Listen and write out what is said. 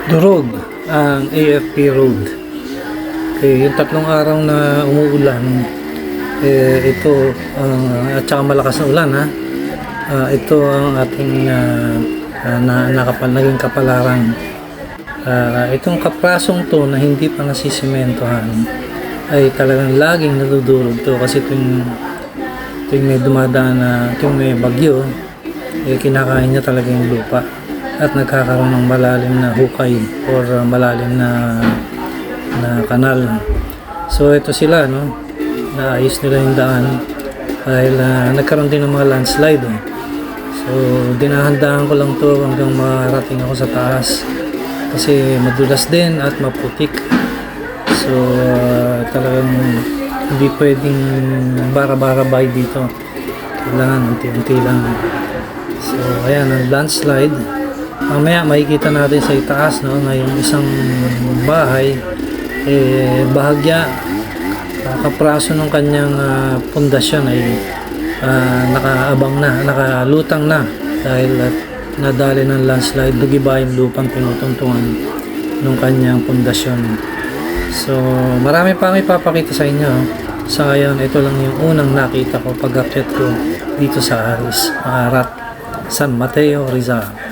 Durog ang AFP Road. Yung tatlong araw na umuulan, ito at saka malakas na ulan, ito ang ating naging kapalaran. Itong kaprasong to na hindi pa nasisimentohan ay talagang laging nadudurog to kasi tuwing may dumadaan na tuwing may bagyo, kinakain niya talaga yung lupa at nagkakaroon ng malalim na hukay or malalim na kanal. So ito sila, naayos nila yung daan dahil nagkaroon din ng mga landslide. So dinahandaan ko lang to hanggang marating ako sa taas kasi madulas din at maputik. So talagang hindi pwedeng bara-barabay dito, kailangan unti-unti lang. So ayan ang landslide. Mamaya makikita natin sa itaas, ngayong isang bahay bahagya kapraso ng kanyang pundasyon ay nakalutang na dahil nadali ng landslide, dugiba yung lupang tinutungtungan ng kanyang pundasyon. So marami pa may papakita sa inyo. Sa ngayon, ito lang yung unang nakita ko pag-akyat ko dito sa Aris, Maarat, San Mateo, Rizal.